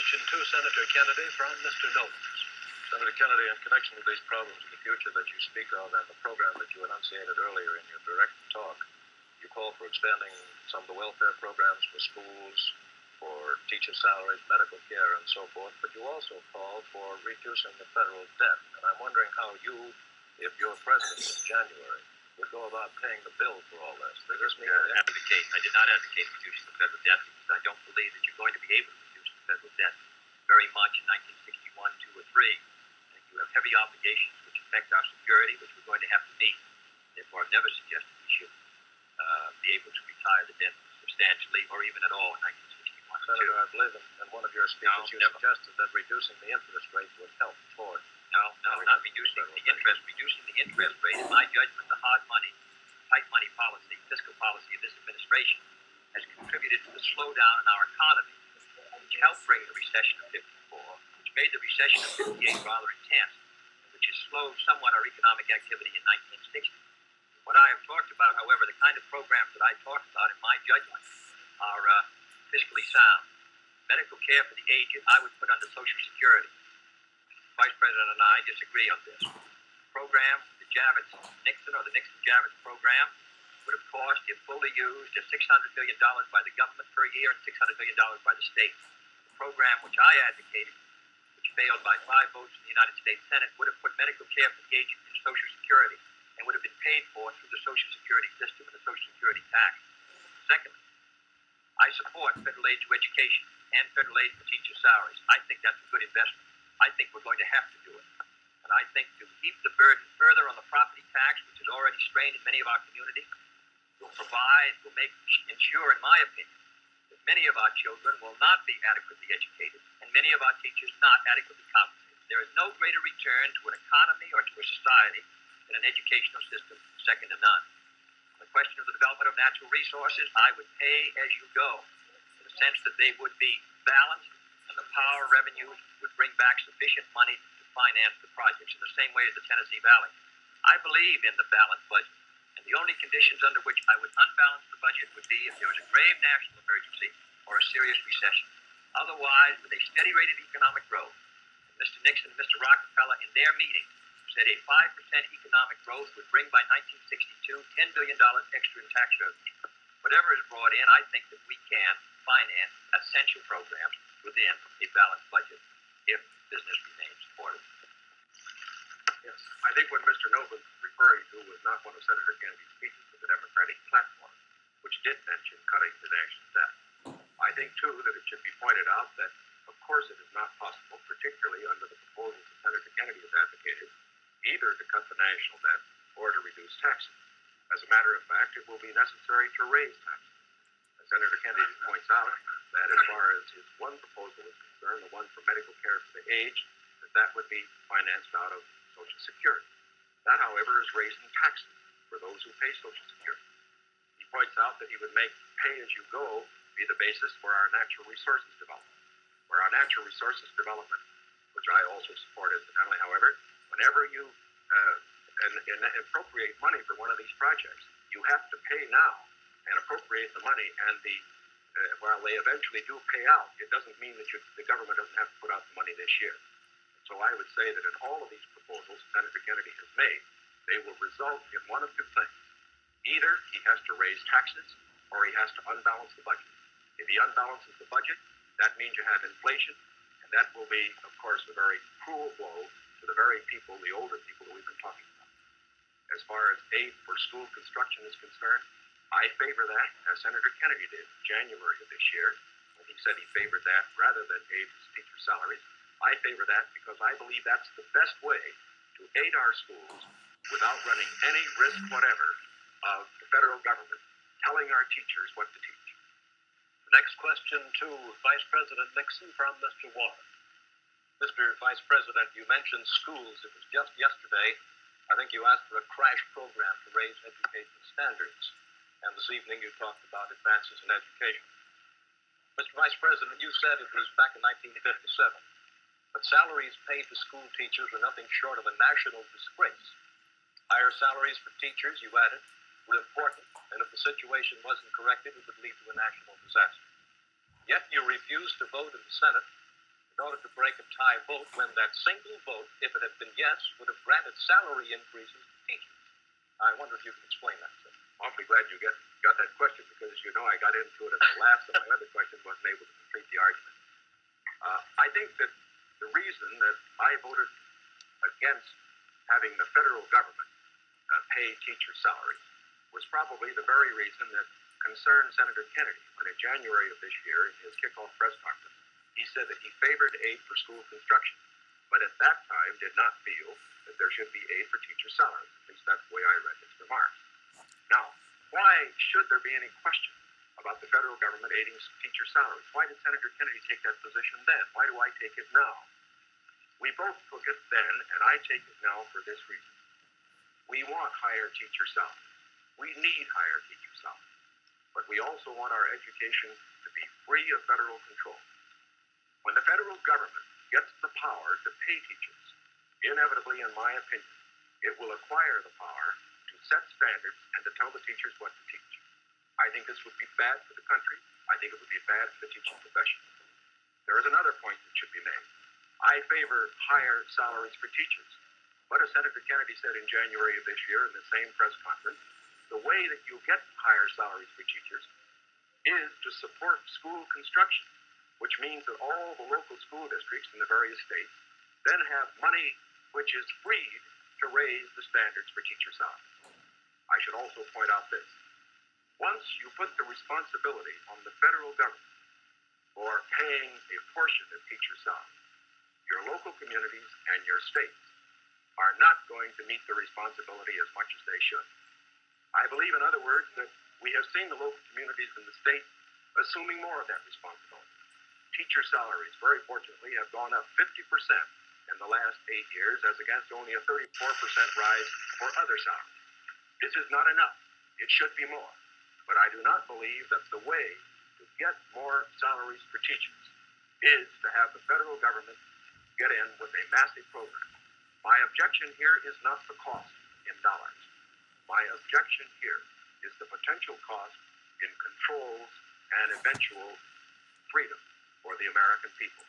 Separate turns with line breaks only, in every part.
Question to Senator Kennedy from Mr. Noble. Senator Kennedy, in connection with these problems in the future that you speak of and the program that you enunciated earlier in your direct talk, you call for expanding some of the welfare programs for schools, for teacher salaries, medical care, and so forth, but you also call for reducing the federal debt. And I'm wondering how you, if you're president in January, would go about paying the bill for all this. Does this mean
I did not advocate reducing the federal debt because I don't believe that you're going to be able to reduce the federal debt very much in 1961, 2, or 3. I think you have heavy obligations which affect our security, which we're going to have to meet. Therefore, I've never suggested we should be able to retire the debt substantially or even at all in 1961.
Senator, I believe in one of your speeches you suggested that reducing the interest rate would help toward...
No, not reducing the interest. Reducing the interest rate, in my judgment, the hard money, tight money policy, fiscal policy of this administration has contributed to the slowdown in our economy, which helped bring the recession of 54, which made the recession of 58 rather intense, and which has slowed somewhat our economic activity in 1960. What I have talked about, however, the kind of programs that I talked about, in my judgment, are fiscally sound. Medical care for the aged, I would put under Social Security. Vice President and I disagree on this. The program, the Javits-Nixon or the Nixon-Javits program, would have cost, if fully used, just $600 million by the government per year and $600 million by the states. The program which I advocated, which failed by 5 votes in the United States Senate, would have put medical care for the aged in Social Security and would have been paid for through the Social Security system and the Social Security tax. Secondly, I support federal aid to education and federal aid for teacher salaries. I think that's a good investment. I think we're going to have to do it. And I think to keep the burden further on the property tax, which is already strained in many of our communities, will ensure, in my opinion, that many of our children will not be adequately educated and many of our teachers not adequately compensated. There is no greater return to an economy or to a society than an educational system second to none. On the question of the development of natural resources, I would pay as you go, in the sense that they would be balanced and the power revenues would bring back sufficient money to finance the projects in the same way as the Tennessee Valley. I believe in the balanced budget, and the only conditions under which I would unbalance the budget would be if there was a grave national emergency or a serious recession. Otherwise, with a steady rate of economic growth, Mr. Nixon and Mr. Rockefeller in their meeting said a 5% economic growth would bring by 1962 $10 billion extra in tax revenue. Whatever is brought in, I think that we can finance essential programs within a balanced budget if business remains supportive.
Yes, I think what Mr. Noble was referring to was not one of Senator Kennedy's speeches, but the Democratic platform, which did mention cutting the national debt. I think, too, that it should be pointed out that, of course, it is not possible, particularly under the proposals that Senator Kennedy has advocated, either to cut the national debt or to reduce taxes. As a matter of fact, it will be necessary to raise taxes. As Senator Kennedy points out, that as far as his one proposal is concerned, the one for medical care for the aged, that would be financed out of Social Security. That, however, is raising taxes for those who pay Social Security. He points out that he would make pay-as-you-go be the basis for our natural resources development. For our natural resources development, which I also support incidentally, however, whenever you appropriate money for one of these projects, you have to pay now and appropriate the money, and while they eventually do pay out, it doesn't mean that the government doesn't have to put out the money this year. So I would say that in all of these proposals Senator Kennedy has made, they will result in one of two things. Either he has to raise taxes or he has to unbalance the budget. If he unbalances the budget, that means you have inflation, and that will be, of course, a very cruel blow to the very people, the older people that we've been talking about. As far as aid for school construction is concerned, I favor that, as Senator Kennedy did in January of this year, when he said he favored that rather than aid to teacher salaries. I favor that because I believe that's the best way to aid our schools without running any risk whatever of the federal government telling our teachers what to teach.
The next question to Vice President Nixon from Mr. Warren. Mr. Vice President, you mentioned schools. It was just yesterday, I think you asked for a crash program to raise education standards. And this evening you talked about advances in education. Mr. Vice President, you said it was back in 1957. But salaries paid to school teachers were nothing short of a national disgrace. Higher salaries for teachers, you added, were important, and if the situation wasn't corrected, it would lead to a national disaster. Yet you refused to vote in the Senate voted to break a tie vote when that single vote, if it had been yes, would have granted salary increases to teachers? I wonder if you can explain that, sir.
Awfully glad you got that question, because as you know, I got into it at the last of my other questions, wasn't able to complete the argument. I think that the reason that I voted against having the federal government pay teacher salaries was probably the very reason that concerned Senator Kennedy when in January of this year, in his kickoff press conference, he said that he favored aid for school construction, but at that time did not feel that there should be aid for teacher salaries. At least that's the way I read his remarks. Now, why should there be any question about the federal government aiding teacher salaries? Why did Senator Kennedy take that position then? Why do I take it now? We both took it then, and I take it now for this reason. We want higher teacher salaries. We need higher teacher salaries. But we also want our education to be free of federal control. When the federal government gets the power to pay teachers, inevitably, in my opinion, it will acquire the power to set standards and to tell the teachers what to teach. I think this would be bad for the country. I think it would be bad for the teaching profession. There is another point that should be made. I favor higher salaries for teachers. But as Senator Kennedy said in January of this year in the same press conference, the way that you get higher salaries for teachers is to support school construction, which means that all the local school districts in the various states then have money which is freed to raise the standards for teacher salaries. I should also point out this. Once you put the responsibility on the federal government for paying a portion of teacher salaries, your local communities and your states are not going to meet the responsibility as much as they should. I believe, in other words, that we have seen the local communities in the state assuming more of that responsibility. Teacher salaries, very fortunately, have gone up 50% in the last 8 years, as against only a 34% rise for other salaries. This is not enough. It should be more. But I do not believe that the way to get more salaries for teachers is to have the federal government get in with a massive program. My objection here is not the cost in dollars. My objection here is the potential cost in controls and eventual freedom for the American people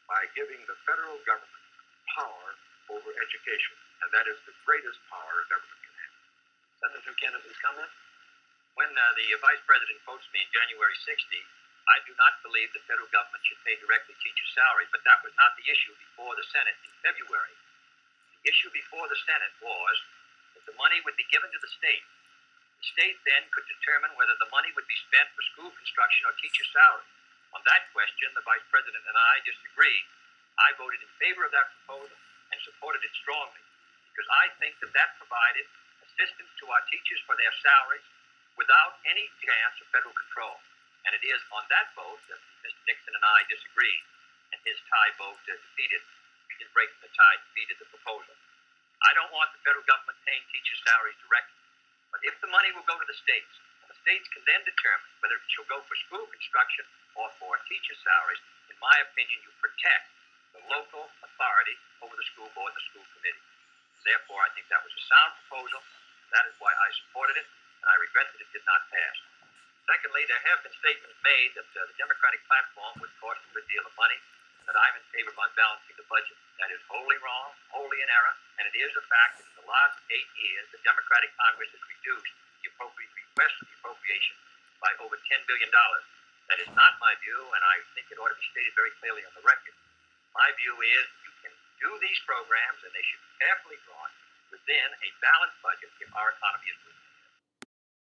by giving the federal government power over education, and that is the greatest power a government can have.
Senator Kennedy's comment?
When the Vice President quotes me in January 60, I do not believe the federal government should pay directly teacher salaries, but that was not the issue before the Senate in February. The issue before the Senate was that the money would be given to the state. The state then could determine whether the money would be spent for school construction or teacher salaries. On that question, the Vice President and I disagreed. I voted in favor of that proposal and supported it strongly because I think that that provided assistance to our teachers for their salaries without any chance of federal control. And it is on that vote that Mr. Nixon and I disagreed, and his tie vote defeated. His breaking the tie defeated the proposal. I don't want the federal government paying teachers' salaries directly, but if the money will go to the states, and the states can then determine whether it shall go for school construction or for teacher salaries, in my opinion, you protect the local authority over the school board and the school committee. Therefore, I think that was a sound proposal. That is why I supported it, and I regret that it did not pass. Secondly, there have been statements made that the Democratic platform would cost a good deal of money, that I'm in favor of unbalancing the budget. That is wholly wrong, wholly in error, and it is a fact that in the last 8 years, the Democratic Congress has reduced the request for the appropriation by over $10 billion. That is not my view, and I think it ought to be stated very clearly on the record. My view is you can do these programs, and they should be carefully drawn within a balanced budget if our economy is moving